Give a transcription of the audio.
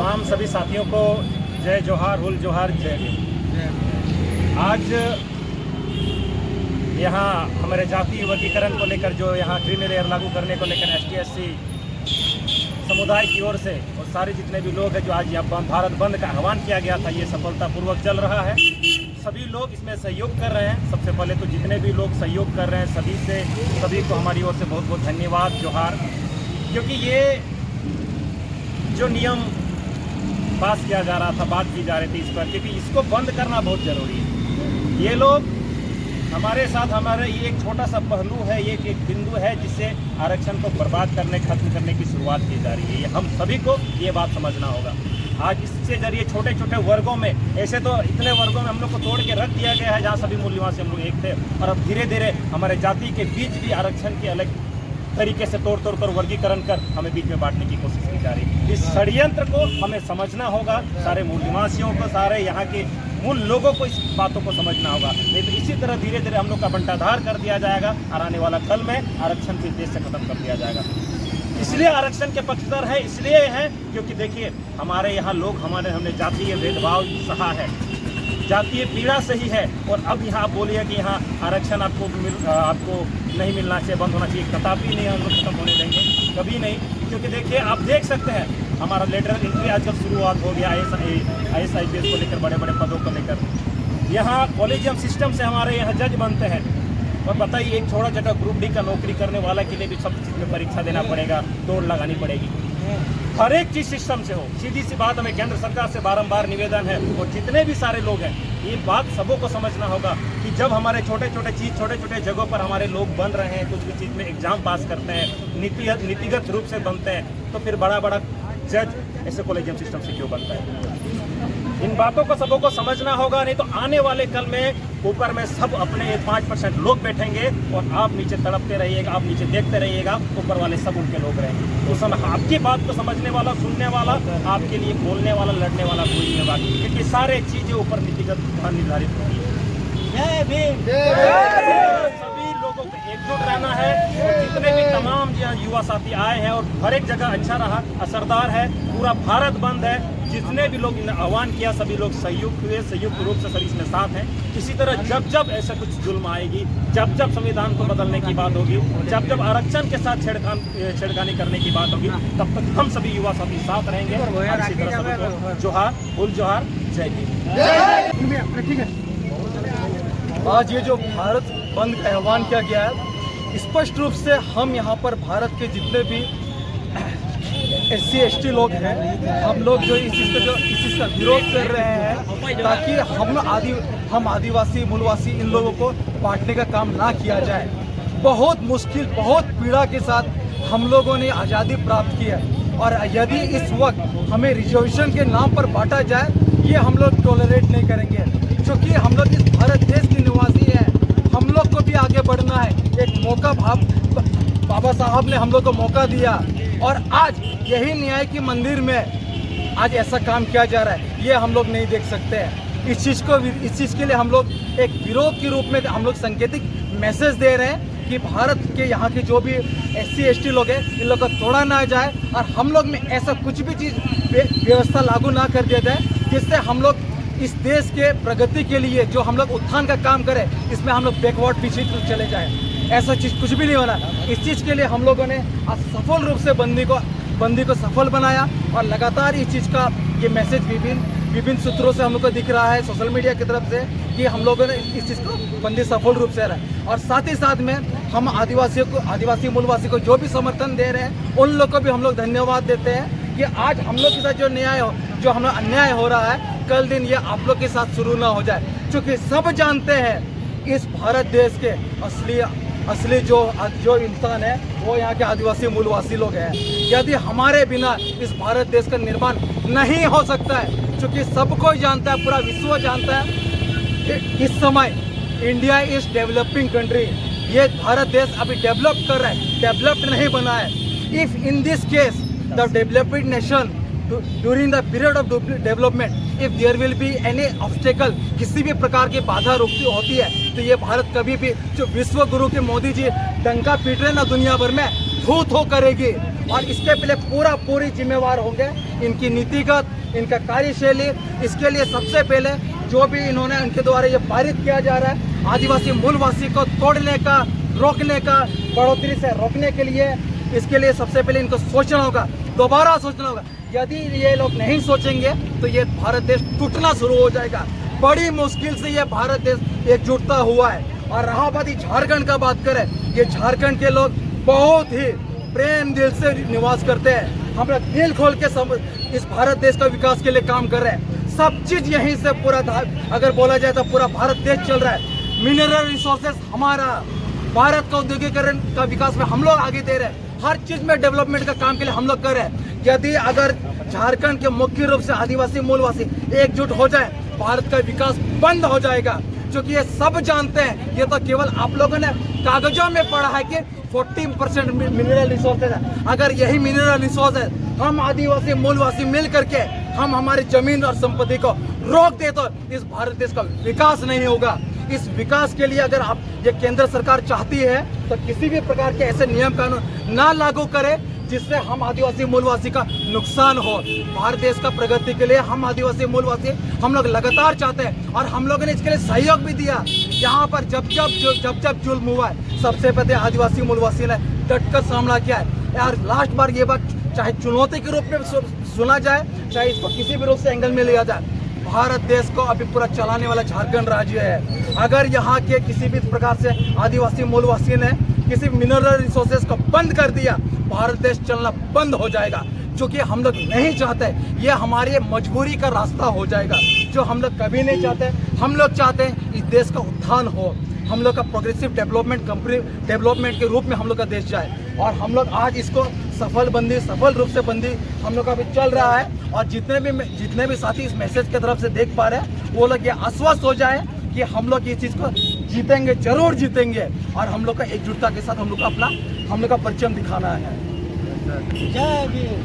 तमाम सभी साथियों को जय जोहार, हुल जोहार, जय भीम। आज यहाँ हमारे जातीय वर्गीकरण को लेकर जो यहाँ क्रीमी लेयर लागू करने को लेकर ST/SC समुदाय की ओर से और सारे जितने भी लोग हैं जो आज यहाँ भारत बंद का आह्वान किया गया था, ये सफलतापूर्वक चल रहा है। सभी लोग इसमें सहयोग कर रहे हैं। सबसे पहले तो जितने भी लोग सहयोग कर रहे हैं सभी को हमारी ओर से बहुत बहुत धन्यवाद, जोहार। क्योंकि ये जो नियम पास किया जा रहा था, बात की जा रही थी इस पर, क्योंकि इसको बंद करना बहुत ज़रूरी है। ये लोग हमारे साथ, हमारे ये एक छोटा सा पहलू है, ये एक बिंदु है जिससे आरक्षण को बर्बाद करने, खत्म करने की शुरुआत की जा रही है। ये हम सभी को ये बात समझना होगा। आज इससे जरिए छोटे छोटे वर्गों में, ऐसे तो इतने वर्गों में हम लोग को तोड़ के रख दिया गया है जहाँ सभी मूल निवासी हम लोग एक थे, और अब धीरे धीरे हमारे जाति के बीच भी आरक्षण की अलग तरीके से तोड़ कर वर्गीकरण कर हमें बीच में बांटने की कोशिश की जा रही है। इस षड्यंत्र को हमें समझना होगा, सारे मूल निवासियों को, सारे यहाँ के मूल लोगों को इस बातों को समझना होगा। नहीं तो इसी तरह धीरे धीरे हम लोग का बंटाधार कर दिया जाएगा और आने वाला कल में आरक्षण के देश से खत्म कर दिया जाएगा। इसलिए आरक्षण के पक्षधर है, इसलिए है क्योंकि देखिए हमारे यहाँ लोग, हमने जातीय भेदभाव सहा है, जातीय पीड़ा सही है। और अब यहाँ आप बोलिए कि यहाँ आरक्षण आपको नहीं मिलना चाहिए, बंद होना चाहिए, कदापि नहीं हम लोग खत्म होने देंगे, कभी नहीं। क्योंकि देखिए आप देख सकते हैं हमारा लेटरल एंट्री आजकल शुरुआत हो गया IAS IPS को लेकर, बड़े बड़े पदों को लेकर। यहाँ कॉलेजियम सिस्टम से हमारे यहाँ जज बनते हैं। और बताइए एक छोटा छोटा ग्रुप D का नौकरी करने वाला के लिए भी सब चीज़ में परीक्षा देना पड़ेगा, दौड़ लगानी पड़ेगी। हर एक चीज़ सिस्टम से हो। सीधी सी बात, हमें केंद्र सरकार से बारंबार निवेदन है, और जितने भी सारे लोग हैं, ये बात सबों को समझना होगा कि जब हमारे छोटे छोटे जगहों पर हमारे लोग बन रहे हैं, कुछ भी चीज़ में एग्जाम पास करते हैं, नीतिगत रूप से बनते हैं, तो फिर बड़ा बड़ा जज ऐसे कॉलेजियम सिस्टम से क्यों बनता है? इन बातों को सबों को समझना होगा। नहीं तो आने वाले कल में ऊपर में सब अपने 5% लोग बैठेंगे और आप नीचे तड़पते रहिएगा, आप नीचे देखते रहिएगा, ऊपर वाले सब उनके लोग रहेंगे। उस समय आपकी बात को समझने वाला, सुनने वाला, आपके लिए बोलने वाला, लड़ने वाला कोई नहीं होगा, क्योंकि सारे चीजें ऊपर नीतिगत निर्धारित होगी। जय भीम। सभी लोगों को एकजुट रहना है। और जितने भी तमाम युवा साथी आए हैं, और हर एक जगह अच्छा रहा, असरदार है, पूरा भारत बंद है। जितने भी लोग ने आह्वान किया, सभी लोग संयुक्त हुए, संयुक्त रूप से सभी इसमें साथ हैं। इसी तरह जब जब ऐसा कुछ जुल्म आएगी, जब जब संविधान को बदलने की बात होगी, जब जब आरक्षण के साथ छेड़खानी करने की बात होगी, तब तक हम सभी युवा साथी साथ रहेंगे। इसी तरह सभी को जोहार, हुल जोहार, जय भीम। आज ये जो भारत बंद का आह्वान किया गया है, स्पष्ट रूप से हम यहाँ पर भारत के जितने भी SC/ST लोग हैं, हम लोग जो इस चीज़ का विरोध कर रहे हैं, ताकि हम आदिवासी, मूलवासी, इन लोगों को बांटने का काम ना किया जाए। बहुत मुश्किल, बहुत पीड़ा के साथ हम लोगों ने आज़ादी प्राप्त की है, और यदि इस वक्त हमें रिजर्वेशन के नाम पर बांटा जाए, ये हम लोग टॉलरेट नहीं करेंगे। क्योंकि हम लोग इस भारत देश के निवासी हैं, हम लोग को भी आगे बढ़ना है। एक मौका बाबा साहब ने हम लोग को मौका दिया, और आज यही न्याय की मंदिर में आज ऐसा काम किया जा रहा है, ये हम लोग नहीं देख सकते हैं। इस चीज़ के लिए हम लोग एक विरोध के रूप में हम लोग सांकेतिक मैसेज दे रहे हैं कि भारत के यहाँ के जो भी SC/ST लोग हैं, इन लोग को तोड़ा ना जाए, और हम लोग में ऐसा कुछ भी चीज़ व्यवस्था लागू ना कर दिया जाए जिससे हम लोग इस देश के प्रगति के लिए जो हम लोग उत्थान का काम करें, इसमें हम लोग बैकवर्ड पीछे चले जाएं। ऐसा चीज़ कुछ भी नहीं होना। इस चीज़ के लिए हम लोगों ने आज सफल रूप से बंदी को सफल बनाया, और लगातार इस चीज़ का ये मैसेज विभिन्न सूत्रों से हम लोग को दिख रहा है, सोशल मीडिया की तरफ से, कि हम लोगों ने इस चीज़ को बंदी सफल रूप से रहा है। और साथ ही साथ में हम आदिवासी मूलवासी को जो भी समर्थन दे रहे हैं, उन लोग को भी हम लोग धन्यवाद देते हैं कि आज हम लोग के साथ जो हम लोग अन्याय हो रहा है, कल दिन ये आप लोग के साथ शुरू ना हो जाए। क्योंकि सब जानते हैं इस भारत देश के असली जो इंसान है, वो यहाँ के आदिवासी मूलवासी लोग हैं। यदि हमारे बिना इस भारत देश का निर्माण नहीं हो सकता है, क्योंकि सबको जानता है, पूरा विश्व जानता है, इस समय इंडिया इज डेवलपिंग कंट्री। ये भारत देश अभी डेवलप कर रहा है, डेवलप्ड नहीं बना है। If in this case the developed nation during the period of development, if there will be any obstacle, किसी भी प्रकार की बाधा होती है, तो ये भारत कभी भी, जो विश्व गुरु के मोदी जी डंका पीट रहे ना दुनिया भर में, थू करेगी। और इसके पहले पूरी जिम्मेवार होंगे इनकी नीतिगत इनका कार्यशैली, इसके लिए सबसे पहले जो भी इन्होंने उनके द्वारा ये पारित किया जा रहा है आदिवासी मूलवासी को तोड़ने का, रोकने का, बढ़ोतरी से रोकने के लिए, इसके लिए सबसे पहले इनको सोचना होगा, दोबारा सोचना होगा। यदि ये लोग नहीं सोचेंगे तो ये भारत देश टूटना शुरू हो जाएगा। बड़ी मुश्किल से ये भारत देश एकजुटता हुआ है। और रहा बात झारखंड का बात करें, ये झारखंड के लोग बहुत ही प्रेम दिल से निवास करते हैं। हम लोग दिल खोल के इस भारत देश का विकास के लिए काम कर रहे हैं। सब चीज यहीं से पूरा अगर बोला जाए तो पूरा भारत देश चल रहा है। मिनरल रिसोर्सेस हमारा, भारत का औद्योगिकरण का विकास में हम लोग आगे दे रहे हैं। हर चीज में डेवलपमेंट का काम के लिए हम लोग कर रहे हैं। यदि अगर झारखंड के मुख्य रूप से आदिवासी मूलवासी एकजुट हो जाए, भारत का विकास बंद हो जाएगा। क्योंकि ये सब जानते हैं, ये तो केवल आप लोगों ने कागजों में पढ़ा है कि 40% मिनरल रिसोर्सेज है। अगर यही मिनरल रिसोर्स है, हम आदिवासी मूलवासी मिल करके हम हमारी जमीन और संपत्ति को रोक दे तो इस भारत देश का विकास नहीं होगा। इस विकास के लिए अगर आप ये केंद्र सरकार चाहती है तो किसी भी प्रकार के ऐसे नियम कानून ना लागू करे जिससे हम आदिवासी मूलवासी का नुकसान हो। भारत देश का प्रगति के लिए हम आदिवासी मूलवासी हम लोग लगातार चाहते हैं और हम लोगों ने इसके लिए सहयोग भी दिया। यहाँ पर जब जब जुल्म हुआ है, सबसे पहले आदिवासी मूलवासी ने डटकर सामना किया है। यार लास्ट बार ये बात चाहे चुनौती के रूप में सुना जाए, चाहे इसको किसी भी रूप से एंगल में लिया जाए, भारत देश को अभी पूरा चलाने वाला झारखंड राज्य है। अगर यहाँ के किसी भी प्रकार से आदिवासी मूलवासी ने किसी मिनरल रिसोर्सेज को बंद कर दिया, भारत देश चलना बंद हो जाएगा, जो कि हम लोग नहीं चाहते। ये हमारी मजबूरी का रास्ता हो जाएगा, जो हम लोग कभी नहीं चाहते। हम लोग चाहते हैं इस देश का उत्थान हो, हम लोग का प्रोग्रेसिव डेवलपमेंट के रूप में हम लोग का देश जाए। और हम लोग आज इसको सफल रूप से बंदी हम लोग का अभी चल रहा है। और जितने भी साथी इस मैसेज की तरफ से देख पा रहे हैं, वो लोग ये आश्वस्त हो जाए कि हम लोग इस चीज़ को जीतेंगे, जरूर जीतेंगे। और हम लोग का एकजुटता के साथ हम लोग का परचम दिखाना है। जय भीम।